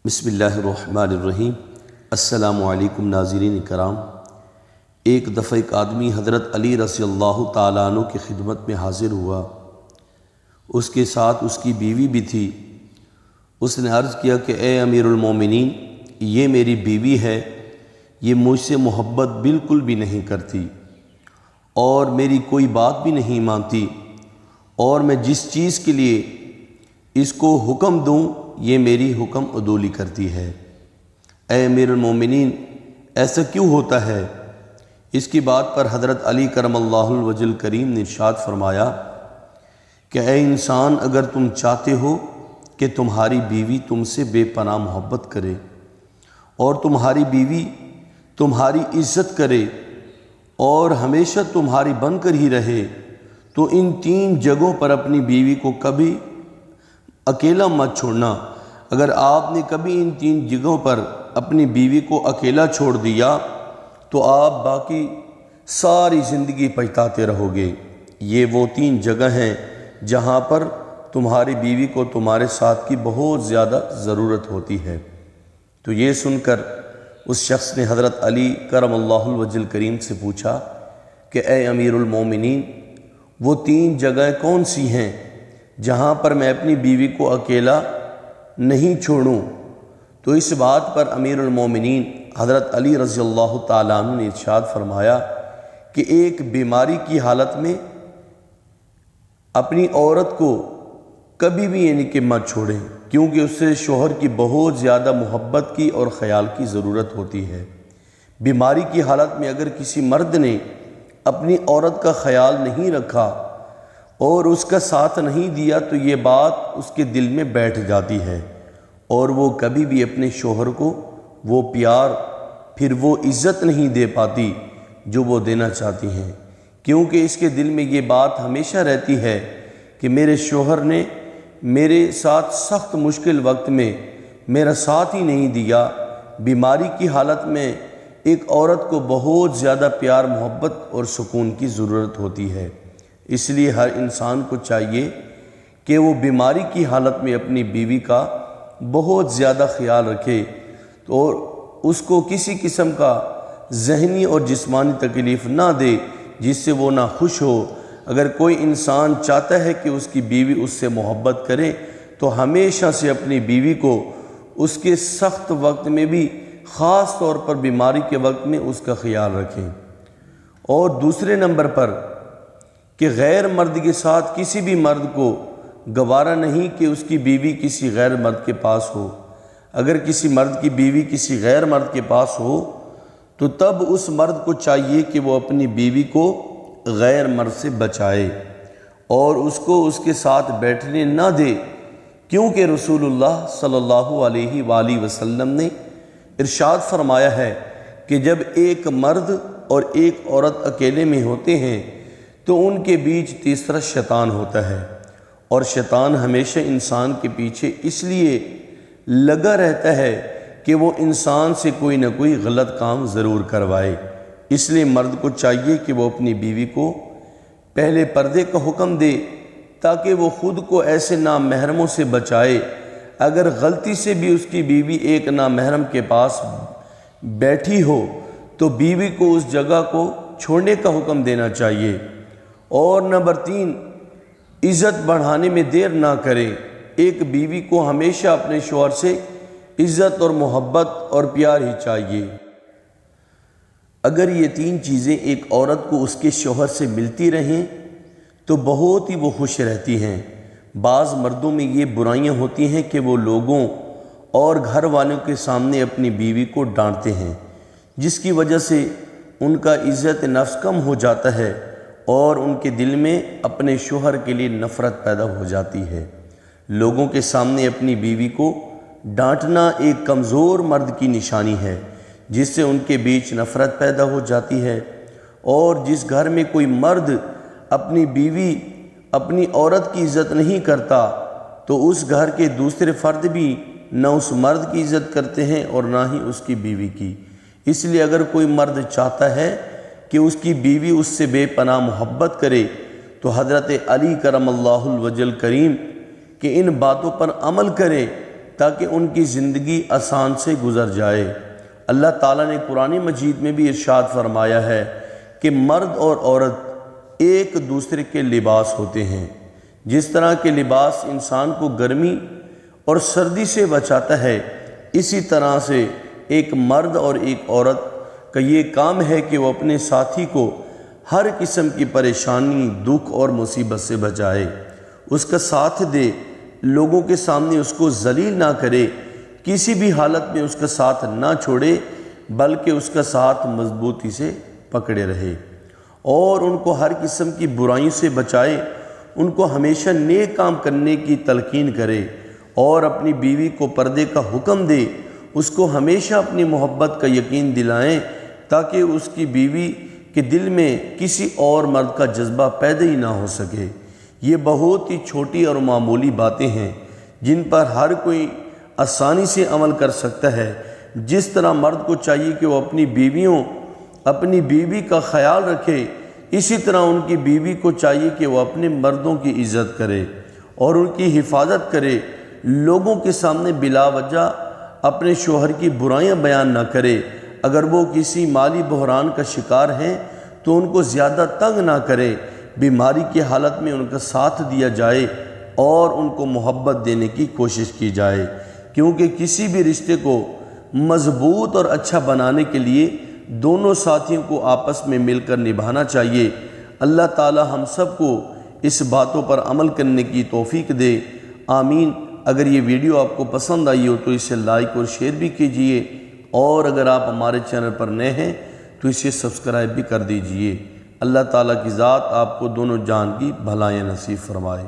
بسم اللہ الرحمن الرحیم۔ السلام علیکم ناظرین کرام۔ ایک دفعہ ایک آدمی حضرت علی رضی اللہ تعالیٰ عنہ کی خدمت میں حاضر ہوا۔ اس کے ساتھ اس کی بیوی بھی تھی۔ اس نے عرض کیا کہ اے امیر المومنین، یہ میری بیوی ہے، یہ مجھ سے محبت بالکل بھی نہیں کرتی اور میری کوئی بات بھی نہیں مانتی، اور میں جس چیز کے لیے اس کو حکم دوں یہ میری حکم عدولی کرتی ہے۔ اے امیر المومنین، ایسا کیوں ہوتا ہے؟ اس کی بات پر حضرت علی کرم اللہ وجہ الکریم نے ارشاد فرمایا کہ اے انسان، اگر تم چاہتے ہو کہ تمہاری بیوی تم سے بے پناہ محبت کرے اور تمہاری بیوی تمہاری عزت کرے اور ہمیشہ تمہاری بن کر ہی رہے، تو ان 3 جگہوں پر اپنی بیوی کو کبھی اکیلا مت چھوڑنا۔ اگر آپ نے کبھی ان 3 جگہوں پر اپنی بیوی کو اکیلا چھوڑ دیا تو آپ باقی ساری زندگی پچھتاتے رہو گے۔ یہ وہ 3 جگہ ہیں جہاں پر تمہاری بیوی کو تمہارے ساتھ کی بہت زیادہ ضرورت ہوتی ہے۔ تو یہ سن کر اس شخص نے حضرت علی کرم اللہ وجہ الکریم سے پوچھا کہ اے امیر المومنین، وہ 3 جگہیں کون سی ہیں جہاں پر میں اپنی بیوی کو اکیلا نہیں چھوڑوں؟ تو اس بات پر امیر المومنین حضرت علی رضی اللہ تعالیٰ عنہ نے ارشاد فرمایا کہ ایک بیماری کی حالت میں اپنی عورت کو کبھی بھی کہ مت چھوڑیں، کیونکہ اس سے شوہر کی بہت زیادہ محبت کی اور خیال کی ضرورت ہوتی ہے۔ بیماری کی حالت میں اگر کسی مرد نے اپنی عورت کا خیال نہیں رکھا اور اس کا ساتھ نہیں دیا تو یہ بات اس کے دل میں بیٹھ جاتی ہے، اور وہ کبھی بھی اپنے شوہر کو وہ پیار پھر وہ عزت نہیں دے پاتی جو وہ دینا چاہتی ہیں، کیونکہ اس کے دل میں یہ بات ہمیشہ رہتی ہے کہ میرے شوہر نے میرے ساتھ سخت مشکل وقت میں میرا ساتھ ہی نہیں دیا۔ بیماری کی حالت میں ایک عورت کو بہت زیادہ پیار، محبت اور سکون کی ضرورت ہوتی ہے۔ اس لیے ہر انسان کو چاہیے کہ وہ بیماری کی حالت میں اپنی بیوی کا بہت زیادہ خیال رکھے اور اس کو کسی قسم کا ذہنی اور جسمانی تکلیف نہ دے جس سے وہ نہ خوش ہو۔ اگر کوئی انسان چاہتا ہے کہ اس کی بیوی اس سے محبت کرے تو ہمیشہ سے اپنی بیوی کو اس کے سخت وقت میں بھی، خاص طور پر بیماری کے وقت میں، اس کا خیال رکھیں۔ اور دوسرے نمبر پر کہ غیر مرد کے ساتھ کسی بھی مرد کو گوارا نہیں کہ اس کی بیوی کسی غیر مرد کے پاس ہو۔ اگر کسی مرد کی بیوی کسی غیر مرد کے پاس ہو تو تب اس مرد کو چاہیے کہ وہ اپنی بیوی کو غیر مرد سے بچائے اور اس کو اس کے ساتھ بیٹھنے نہ دے، کیونکہ رسول اللہ صلی اللہ علیہ وآلہ وسلم نے ارشاد فرمایا ہے کہ جب ایک مرد اور ایک عورت اکیلے میں ہوتے ہیں تو ان کے بیچ تیسرا شیطان ہوتا ہے، اور شیطان ہمیشہ انسان کے پیچھے اس لیے لگا رہتا ہے کہ وہ انسان سے کوئی نہ کوئی غلط کام ضرور کروائے۔ اس لیے مرد کو چاہیے کہ وہ اپنی بیوی کو پہلے پردے کا حکم دے تاکہ وہ خود کو ایسے نامحرموں سے بچائے۔ اگر غلطی سے بھی اس کی بیوی ایک نامحرم کے پاس بیٹھی ہو تو بیوی کو اس جگہ کو چھوڑنے کا حکم دینا چاہیے۔ اور نمبر 3، عزت بڑھانے میں دیر نہ کریں۔ ایک بیوی کو ہمیشہ اپنے شوہر سے عزت اور محبت اور پیار ہی چاہیے۔ اگر یہ 3 چیزیں ایک عورت کو اس کے شوہر سے ملتی رہیں تو بہت ہی وہ خوش رہتی ہیں۔ بعض مردوں میں یہ برائیاں ہوتی ہیں کہ وہ لوگوں اور گھر والوں کے سامنے اپنی بیوی کو ڈانٹتے ہیں، جس کی وجہ سے ان کا عزت نفس کم ہو جاتا ہے اور ان کے دل میں اپنے شوہر کے لیے نفرت پیدا ہو جاتی ہے۔ لوگوں کے سامنے اپنی بیوی کو ڈانٹنا ایک کمزور مرد کی نشانی ہے، جس سے ان کے بیچ نفرت پیدا ہو جاتی ہے، اور جس گھر میں کوئی مرد اپنی بیوی، اپنی عورت کی عزت نہیں کرتا تو اس گھر کے دوسرے فرد بھی نہ اس مرد کی عزت کرتے ہیں اور نہ ہی اس کی بیوی کی۔ اس لیے اگر کوئی مرد چاہتا ہے کہ اس کی بیوی اس سے بے پناہ محبت کرے تو حضرت علی کرم اللہ وجہ الکریم کہ ان باتوں پر عمل کرے تاکہ ان کی زندگی آسان سے گزر جائے۔ اللہ تعالیٰ نے قرآن مجید میں بھی ارشاد فرمایا ہے کہ مرد اور عورت ایک دوسرے کے لباس ہوتے ہیں۔ جس طرح کے لباس انسان کو گرمی اور سردی سے بچاتا ہے، اسی طرح سے ایک مرد اور ایک عورت کا یہ کام ہے کہ وہ اپنے ساتھی کو ہر قسم کی پریشانی، دکھ اور مصیبت سے بچائے، اس کا ساتھ دے، لوگوں کے سامنے اس کو ذلیل نہ کرے، کسی بھی حالت میں اس کا ساتھ نہ چھوڑے، بلکہ اس کا ساتھ مضبوطی سے پکڑے رہے اور ان کو ہر قسم کی برائیوں سے بچائے، ان کو ہمیشہ نیک کام کرنے کی تلقین کرے اور اپنی بیوی کو پردے کا حکم دے، اس کو ہمیشہ اپنی محبت کا یقین دلائیں تاکہ اس کی بیوی کے دل میں کسی اور مرد کا جذبہ پیدا ہی نہ ہو سکے۔ یہ بہت ہی چھوٹی اور معمولی باتیں ہیں جن پر ہر کوئی آسانی سے عمل کر سکتا ہے۔ جس طرح مرد کو چاہیے کہ وہ اپنی بیوی کا خیال رکھے، اسی طرح ان کی بیوی کو چاہیے کہ وہ اپنے مردوں کی عزت کرے اور ان کی حفاظت کرے، لوگوں کے سامنے بلا وجہ اپنے شوہر کی برائیاں بیان نہ کرے۔ اگر وہ کسی مالی بحران کا شکار ہیں تو ان کو زیادہ تنگ نہ کرے، بیماری کی حالت میں ان کا ساتھ دیا جائے اور ان کو محبت دینے کی کوشش کی جائے، کیونکہ کسی بھی رشتے کو مضبوط اور اچھا بنانے کے لیے دونوں ساتھیوں کو آپس میں مل کر نبھانا چاہیے۔ اللہ تعالی ہم سب کو اس باتوں پر عمل کرنے کی توفیق دے، آمین۔ اگر یہ ویڈیو آپ کو پسند آئی ہو تو اسے لائک اور شیئر بھی کیجئے، اور اگر آپ ہمارے چینل پر نئے ہیں تو اسے سبسکرائب بھی کر دیجئے۔ اللہ تعالیٰ کی ذات آپ کو دونوں جان کی بھلائیاں نصیب فرمائے۔